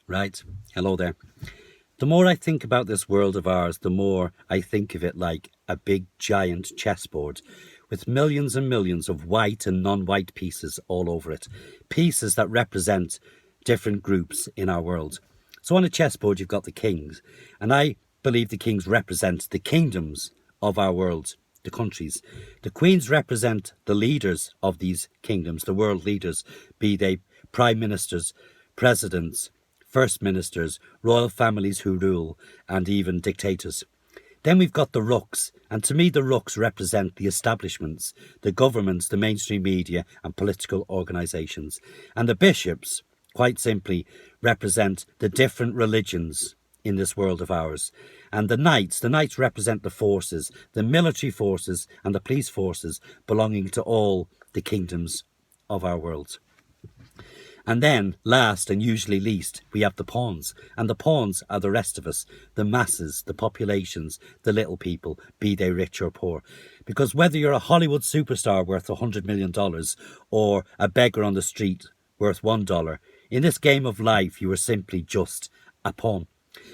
Right. Hello there. The more I think about this world of ours, the more I think of it like a big giant chessboard with millions and millions of white and non-white pieces all over it. Pieces that represent different groups in our world. So on a chessboard, you've got the kings. And I believe the kings represent the kingdoms of our world, the countries. The queens represent the leaders of these kingdoms, the world leaders, be they prime ministers, presidents, first ministers, royal families who rule, and even dictators. Then we've got the rooks, and to me the rooks represent the establishments, the governments, the mainstream media and political organisations. And the bishops, quite simply, represent the different religions in this world of ours. And the knights represent the forces, the military forces and the police forces belonging to all the kingdoms of our world. And then, last and usually least, we have the pawns. And the pawns are the rest of us, the masses, the populations, the little people, be they rich or poor. Because whether you're a Hollywood superstar worth $100 million or a beggar on the street worth $1, in this game of life, you are simply just a pawn.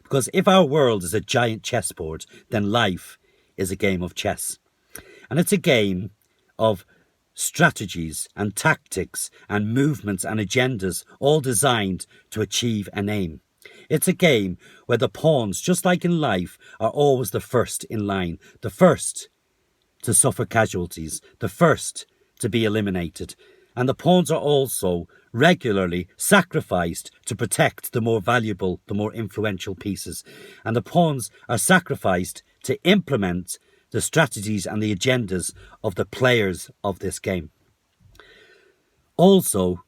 Because if our world is a giant chessboard, then life is a game of chess. And it's a game of strategies and tactics and movements and agendas, all designed to achieve an aim. It's a game where the pawns, just like in life, are always the first in line, the first to suffer casualties, the first to be eliminated. And the pawns are also regularly sacrificed to protect the more valuable, the more influential pieces. And the pawns are sacrificed to implement the strategies and the agendas of the players of this game. Also,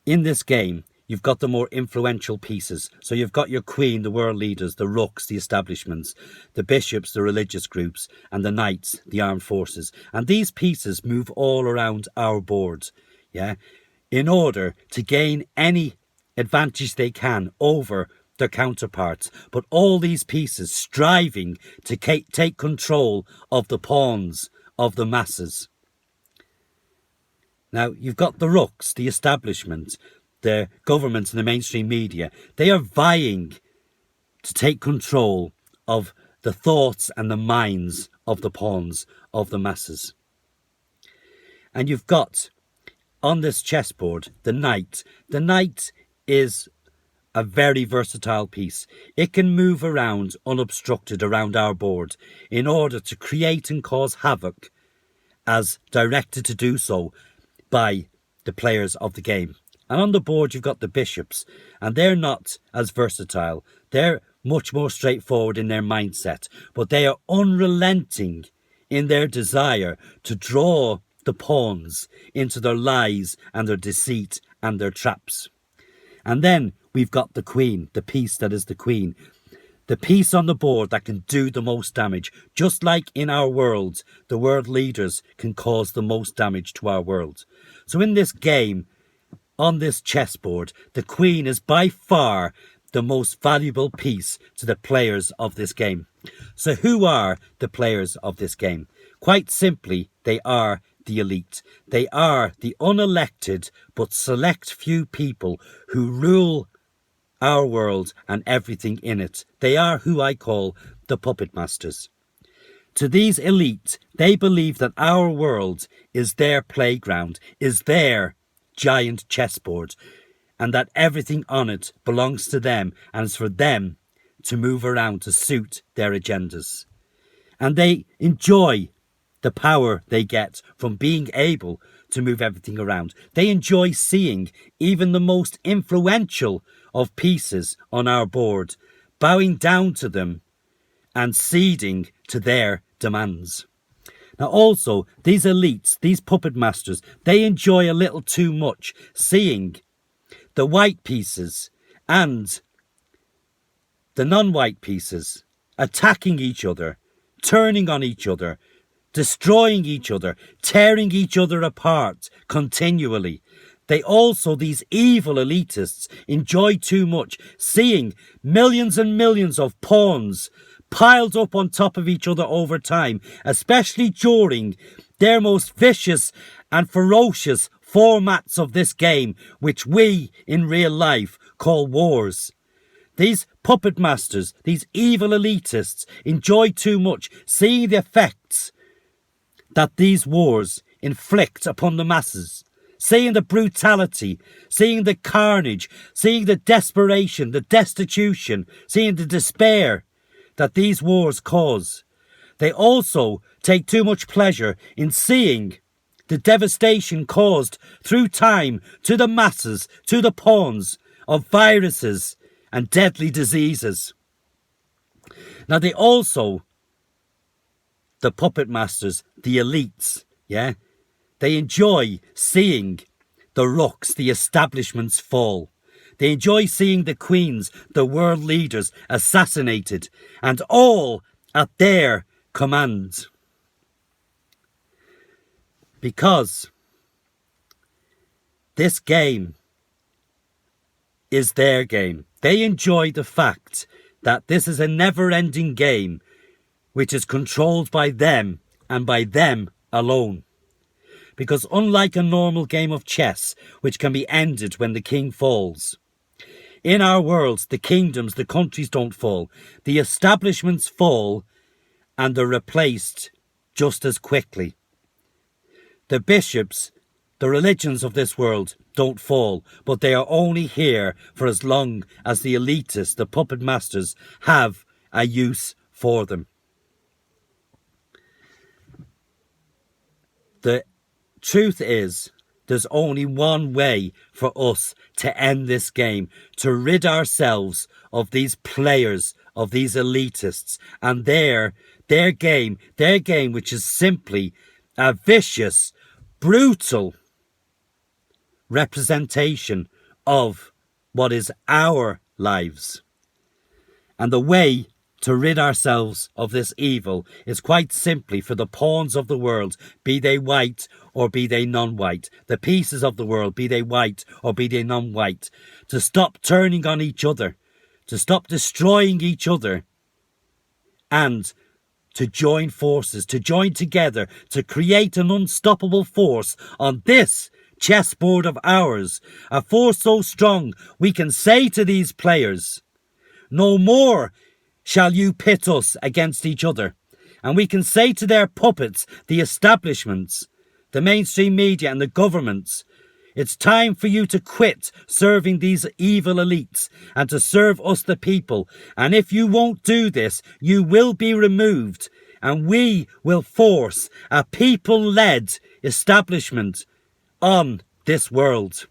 in this game, you've got the more influential pieces. So you've got your queen, the world leaders, the rooks, the establishments, the bishops, the religious groups, and the knights, the armed forces. And these pieces move all around our board, in order to gain any advantage they can over their counterparts, but all these pieces striving to take control of the pawns of the masses. Now, you've got the rooks, the establishment, the governments and the mainstream media. They are vying to take control of the thoughts and the minds of the pawns of the masses. And you've got, on this chessboard, the knight. The knight is a very versatile piece. It can move around unobstructed around our board in order to create and cause havoc, as directed to do so by the players of the game. And on the board you've got the bishops, and they're not as versatile. They're much more straightforward in their mindset, but they are unrelenting in their desire to draw the pawns into their lies and their deceit and their traps. And then we've got the queen, the piece that is the queen. The piece on the board that can do the most damage. Just like in our world, the world leaders can cause the most damage to our world. So in this game, on this chessboard, the queen is by far the most valuable piece to the players of this game. So who are the players of this game? Quite simply, they are the elite. They are the unelected but select few people who rule our world and everything in it. They are who I call the puppet masters. To these elite, they believe that our world is their playground, is their giant chessboard, and that everything on it belongs to them and is for them to move around to suit their agendas. And they enjoy the power they get from being able to move everything around. They enjoy seeing even the most influential of pieces on our board bowing down to them and ceding to their demands. Now also, these elites, these puppet masters, they enjoy a little too much seeing the white pieces and the non-white pieces attacking each other, turning on each other, destroying each other, tearing each other apart continually. They also, these evil elitists, enjoy too much seeing millions and millions of pawns piled up on top of each other over time, especially during their most vicious and ferocious formats of this game, which we in real life call wars. These puppet masters, these evil elitists, enjoy too much seeing the effects that these wars inflict upon the masses, seeing the brutality, seeing the carnage, seeing the desperation, the destitution, seeing the despair that these wars cause. They also take too much pleasure in seeing the devastation caused through time to the masses, to the pawns of viruses and deadly diseases. Now they also, the puppet masters, the elites, they enjoy seeing the rooks, the establishments fall. They enjoy seeing the queens, the world leaders assassinated, and all at their command. Because this game is their game. They enjoy the fact that this is a never-ending game which is controlled by them and by them alone. Because unlike a normal game of chess, which can be ended when the king falls, in our worlds, the kingdoms, the countries don't fall. The establishments fall and they're replaced just as quickly. The bishops, the religions of this world don't fall, but they are only here for as long as the elitists, the puppet masters, have a use for them. The truth is, there's only one way for us to end this game, to rid ourselves of these players, of these elitists, and their game, which is simply a vicious, brutal representation of what is our lives. And the way to rid ourselves of this evil is quite simply for the pawns of the world, be they white or be they non-white, the pieces of the world, be they white or be they non-white, to stop turning on each other, to stop destroying each other, and to join forces, to join together, to create an unstoppable force on this chessboard of ours, a force so strong we can say to these players, no more shall you pit us against each other. And we can say to their puppets, the establishments, the mainstream media and the governments, it's time for you to quit serving these evil elites and to serve us the people. And if you won't do this, you will be removed, and we will force a people-led establishment on this world.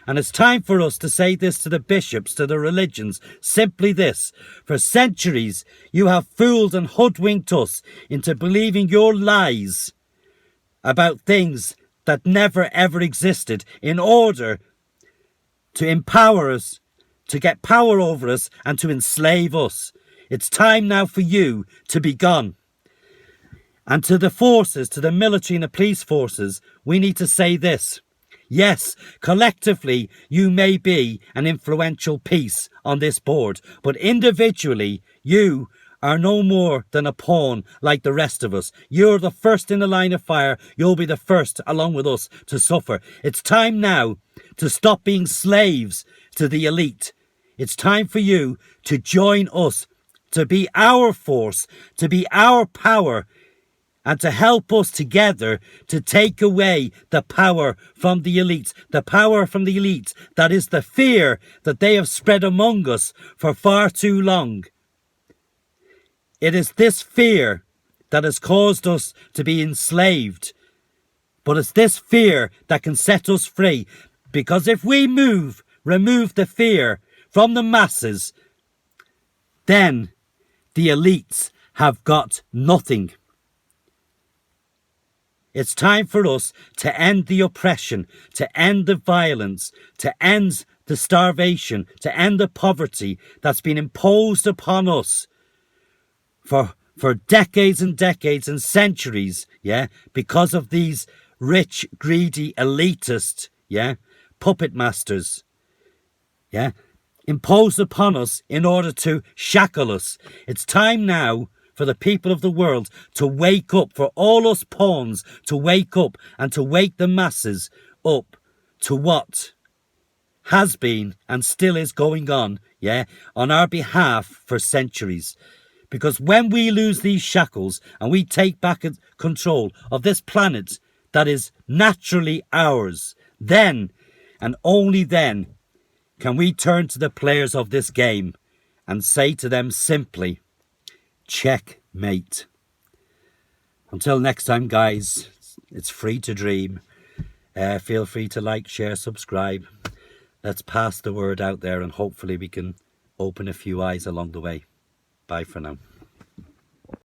And it's time for us to say this to the bishops, to the religions, simply this: for centuries you have fooled and hoodwinked us into believing your lies about things that never ever existed in order to empower us, to get power over us and to enslave us. It's time now for you to be gone. And to the forces, to the military and the police forces, we need to say this: yes, collectively you may be an influential piece on this board, but individually you are no more than a pawn like the rest of us. You're the first in the line of fire. You'll be the first, along with us, to suffer. It's time now to stop being slaves to the elite. It's time for you to join us, to be our force, to be our power, and to help us together to take away the power from the elites. The power from the elites, that is the fear that they have spread among us for far too long. It is this fear that has caused us to be enslaved. But it's this fear that can set us free. Because if we remove the fear from the masses, then the elites have got nothing. It's time for us to end the oppression, to end the violence, to end the starvation, to end the poverty that's been imposed upon us for decades and decades and centuries, because of these rich, greedy, elitist, puppet masters, imposed upon us in order to shackle us. It's time now for the people of the world to wake up, for all us pawns to wake up and to wake the masses up to what has been and still is going on, on our behalf for centuries. Because when we lose these shackles and we take back control of this planet that is naturally ours, then and only then can we turn to the players of this game and say to them simply, checkmate. Until next time, guys, it's free to dream. Feel free to like, share, subscribe. Let's pass the word out there and hopefully we can open a few eyes along the way. Bye for now.